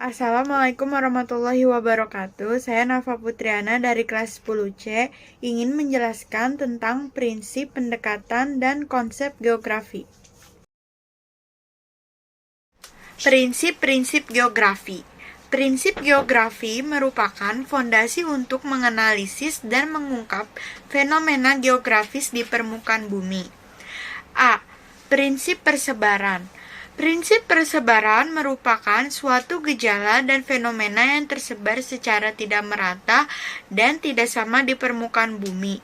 Assalamualaikum warahmatullahi wabarakatuh. Saya Nafa Putriana dari kelas 10C ingin menjelaskan tentang prinsip pendekatan dan konsep geografi. Prinsip-prinsip geografi. Prinsip geografi merupakan fondasi untuk menganalisis dan mengungkap fenomena geografis di permukaan bumi. A. Prinsip persebaran. Prinsip persebaran merupakan suatu gejala dan fenomena yang tersebar secara tidak merata dan tidak sama di permukaan bumi.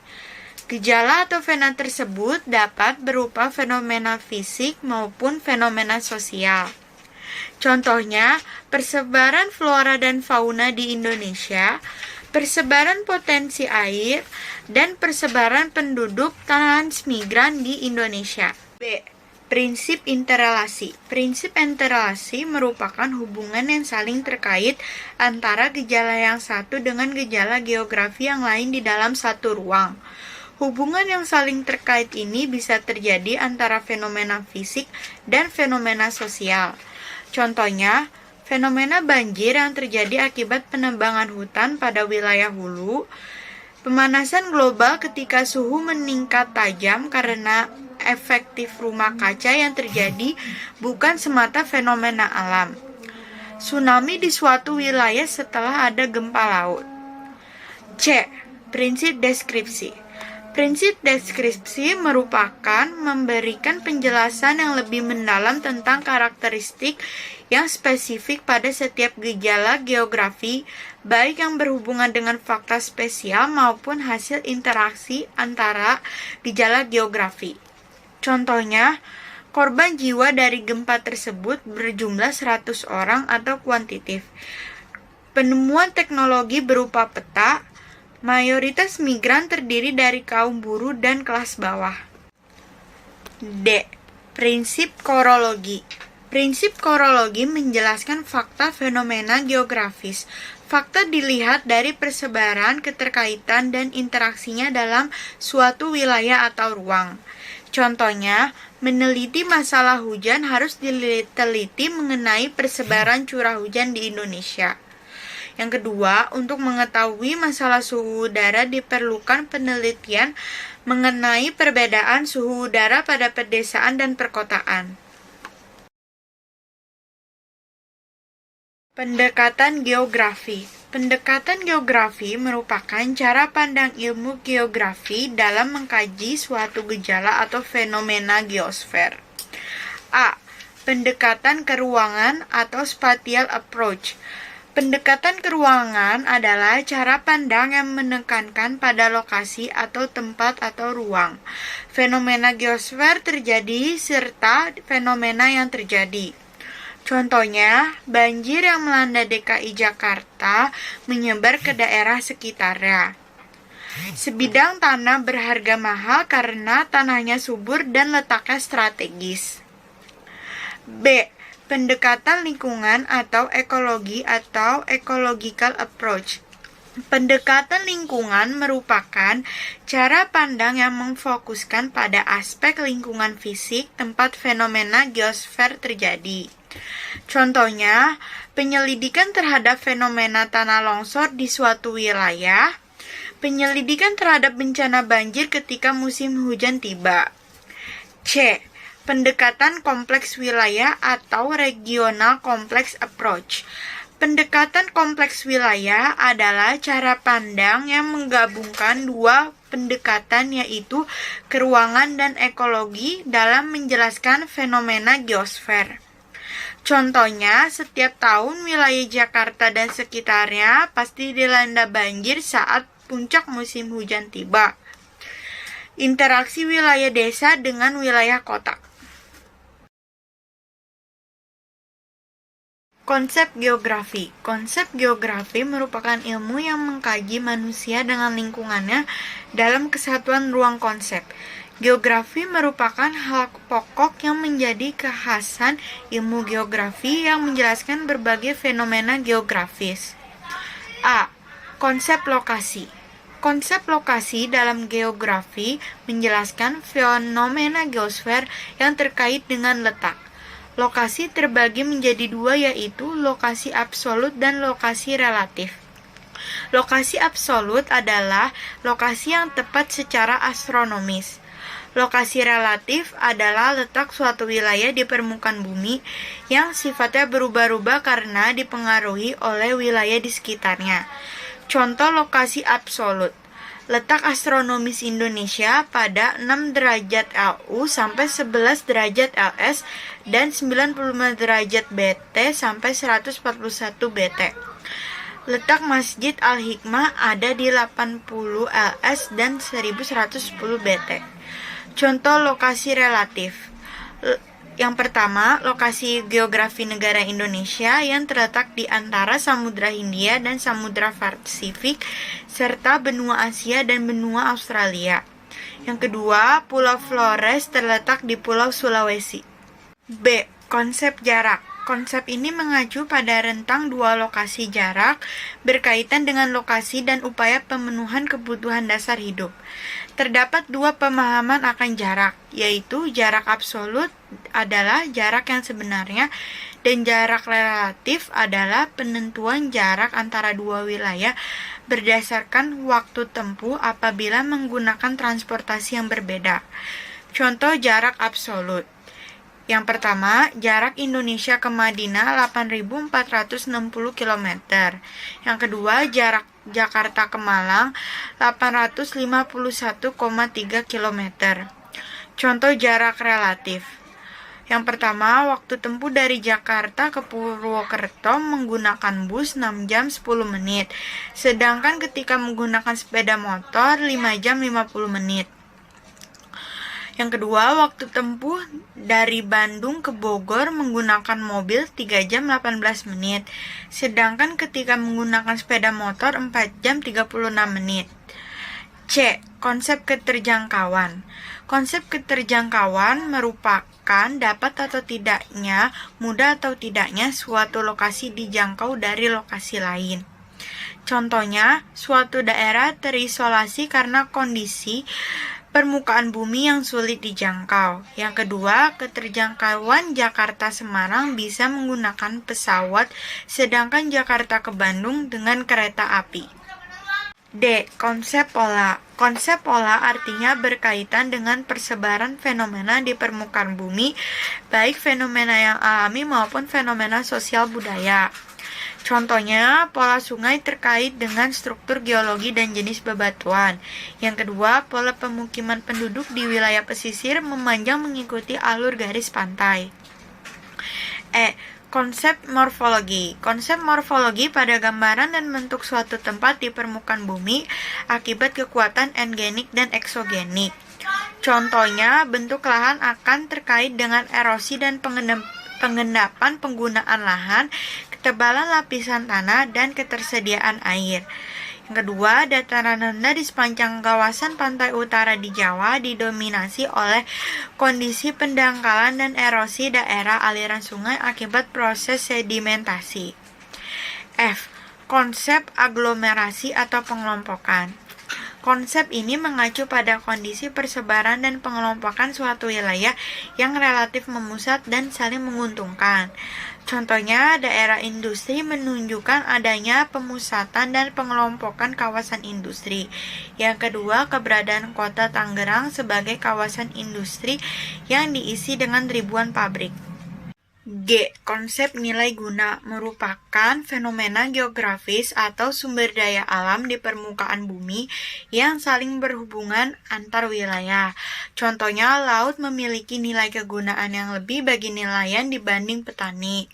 Gejala atau fenomena tersebut dapat berupa fenomena fisik maupun fenomena sosial. Contohnya, persebaran flora dan fauna di Indonesia, persebaran potensi air, dan persebaran penduduk transmigran di Indonesia. B. Prinsip interrelasi. Prinsip interrelasi merupakan hubungan yang saling terkait antara gejala yang satu dengan gejala geografi yang lain di dalam satu ruang. Hubungan yang saling terkait ini bisa terjadi antara fenomena fisik dan fenomena sosial. Contohnya, fenomena banjir yang terjadi akibat penebangan hutan pada wilayah hulu, pemanasan global ketika suhu meningkat tajam karena efektif rumah kaca yang terjadi bukan semata fenomena alam. Tsunami di suatu wilayah setelah ada gempa laut. C. Prinsip deskripsi. Prinsip deskripsi merupakan memberikan penjelasan yang lebih mendalam tentang karakteristik yang spesifik pada setiap gejala geografi, baik yang berhubungan dengan fakta spesial maupun hasil interaksi antara gejala geografi. Contohnya, korban jiwa dari gempa tersebut berjumlah 100 orang atau kuantitatif. Penemuan teknologi berupa peta. Mayoritas migran terdiri dari kaum buruh dan kelas bawah. D. Prinsip korologi. Prinsip korologi menjelaskan fakta fenomena geografis. Fakta dilihat dari persebaran, keterkaitan, dan interaksinya dalam suatu wilayah atau ruang. Contohnya, meneliti masalah hujan harus diteliti mengenai persebaran curah hujan di Indonesia. Yang kedua, untuk mengetahui masalah suhu udara diperlukan penelitian mengenai perbedaan suhu udara pada pedesaan dan perkotaan. Pendekatan geografi. Pendekatan geografi merupakan cara pandang ilmu geografi dalam mengkaji suatu gejala atau fenomena geosfer. A. Pendekatan keruangan atau spatial approach. Pendekatan keruangan adalah cara pandang yang menekankan pada lokasi atau tempat atau ruang. Fenomena geosfer terjadi serta fenomena yang terjadi. Contohnya, banjir yang melanda DKI Jakarta menyebar ke daerah sekitarnya. Sebidang tanah berharga mahal karena tanahnya subur dan letaknya strategis. B. Pendekatan lingkungan atau ekologi atau ecological approach. Pendekatan lingkungan merupakan cara pandang yang memfokuskan pada aspek lingkungan fisik tempat fenomena geosfer terjadi. Contohnya, penyelidikan terhadap fenomena tanah longsor di suatu wilayah, penyelidikan terhadap bencana banjir ketika musim hujan tiba. C. Pendekatan kompleks wilayah atau regional complex approach. Pendekatan kompleks wilayah adalah cara pandang yang menggabungkan dua pendekatan yaitu keruangan dan ekologi dalam menjelaskan fenomena geosfer. Contohnya, setiap tahun wilayah Jakarta dan sekitarnya pasti dilanda banjir saat puncak musim hujan tiba. Interaksi wilayah desa dengan wilayah kota. Konsep geografi. Konsep geografi merupakan ilmu yang mengkaji manusia dengan lingkungannya dalam kesatuan ruang konsep. Geografi merupakan hal pokok yang menjadi kekhasan ilmu geografi yang menjelaskan berbagai fenomena geografis. A. Konsep lokasi. Konsep lokasi dalam geografi menjelaskan fenomena geosfer yang terkait dengan letak. Lokasi terbagi menjadi dua, yaitu lokasi absolut dan lokasi relatif. Lokasi absolut adalah lokasi yang tepat secara astronomis. Lokasi relatif adalah letak suatu wilayah di permukaan bumi yang sifatnya berubah-ubah karena dipengaruhi oleh wilayah di sekitarnya. Contoh lokasi absolut: letak astronomis Indonesia pada 6 derajat LU sampai 11 derajat LS dan 95 derajat BT sampai 141 BT. Letak Masjid Al-Hikmah ada di 80 LS dan 1110 BT. Contoh lokasi relatif. Yang pertama, lokasi geografi negara Indonesia yang terletak di antara Samudra Hindia dan Samudra Pasifik serta benua Asia dan benua Australia. Yang kedua, Pulau Flores terletak di Pulau Sulawesi. B. Konsep jarak. Konsep ini mengacu pada rentang dua lokasi jarak berkaitan dengan lokasi dan upaya pemenuhan kebutuhan dasar hidup. Terdapat dua pemahaman akan jarak, yaitu jarak absolut adalah jarak yang sebenarnya dan jarak relatif adalah penentuan jarak antara dua wilayah berdasarkan waktu tempuh apabila menggunakan transportasi yang berbeda. Contoh jarak absolut. Yang pertama, jarak Indonesia ke Madinah 8.460 km. Yang kedua, jarak Jakarta ke Malang 851,3 km. Contoh jarak relatif. Yang pertama, waktu tempuh dari Jakarta ke Purwokerto menggunakan bus 6 jam 10 menit. Sedangkan ketika menggunakan sepeda motor 5 jam 50 menit. Yang kedua, waktu tempuh dari Bandung ke Bogor menggunakan mobil 3 jam 18 menit. Sedangkan ketika menggunakan sepeda motor 4 jam 36 menit. C. Konsep keterjangkauan. Konsep keterjangkauan merupakan dapat atau tidaknya, mudah atau tidaknya suatu lokasi dijangkau dari lokasi lain. Contohnya, suatu daerah terisolasi karena kondisi permukaan bumi yang sulit dijangkau. Yang kedua, keterjangkauan Jakarta-Semarang bisa menggunakan pesawat, sedangkan Jakarta ke Bandung dengan kereta api. D. Konsep pola. Konsep pola artinya berkaitan dengan persebaran fenomena di permukaan bumi, baik fenomena yang alami maupun fenomena sosial budaya. Contohnya, pola sungai terkait dengan struktur geologi dan jenis bebatuan. Yang kedua, pola pemukiman penduduk di wilayah pesisir memanjang mengikuti alur garis pantai. E. Konsep morfologi. Konsep morfologi pada gambaran dan bentuk suatu tempat di permukaan bumi akibat kekuatan engenik dan eksogenik. Contohnya, bentuk lahan akan terkait dengan erosi dan pengendapan penggunaan lahan, ketebalan lapisan tanah, dan ketersediaan air. Yang kedua, dataran rendah di sepanjang kawasan pantai utara di Jawa didominasi oleh kondisi pendangkalan dan erosi daerah aliran sungai akibat proses sedimentasi. F. Konsep aglomerasi atau pengelompokan. Konsep ini mengacu pada kondisi persebaran dan pengelompokan suatu wilayah yang relatif memusat dan saling menguntungkan. Contohnya, daerah industri menunjukkan adanya pemusatan dan pengelompokan kawasan industri. Yang kedua, keberadaan kota Tangerang sebagai kawasan industri yang diisi dengan ribuan pabrik. G. Konsep nilai guna merupakan fenomena geografis atau sumber daya alam di permukaan bumi yang saling berhubungan antar wilayah. Contohnya, laut memiliki nilai kegunaan yang lebih bagi nelayan dibanding petani.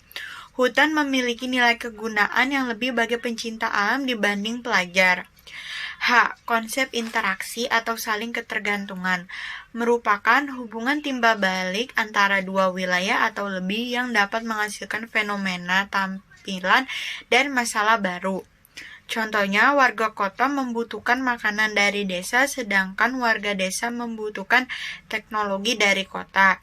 Hutan memiliki nilai kegunaan yang lebih bagi pencinta alam dibanding pelajar. H. Konsep interaksi atau saling ketergantungan merupakan hubungan timbal balik antara dua wilayah atau lebih yang dapat menghasilkan fenomena tampilan dan masalah baru. Contohnya, warga kota membutuhkan makanan dari desa, sedangkan warga desa membutuhkan teknologi dari kota.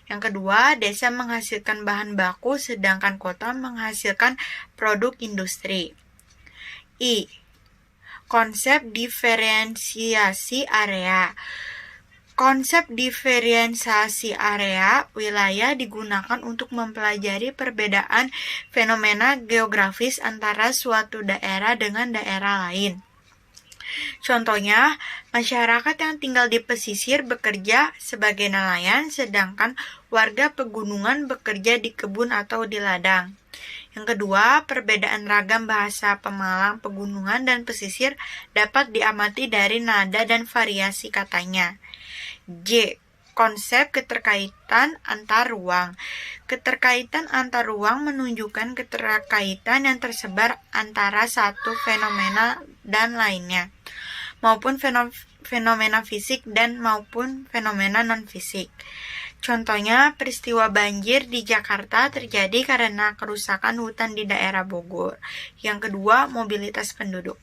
Yang kedua, desa menghasilkan bahan baku, sedangkan kota menghasilkan produk industri. I. Konsep diferensiasi area Konsep diferensiasi area wilayah digunakan untuk mempelajari perbedaan fenomena geografis antara suatu daerah dengan daerah lain. Contohnya, masyarakat yang tinggal di pesisir bekerja sebagai nelayan, sedangkan warga pegunungan bekerja di kebun atau di ladang. Yang kedua, perbedaan ragam bahasa Pemalang, pegunungan, dan pesisir dapat diamati dari nada dan variasi katanya. J. Konsep keterkaitan antar ruang. Keterkaitan antar ruang menunjukkan keterkaitan yang tersebar antara satu fenomena dan lainnya, maupun fenomena fisik dan maupun fenomena non-fisik. Contohnya, peristiwa banjir di Jakarta terjadi karena kerusakan hutan di daerah Bogor. Yang kedua, mobilitas penduduk.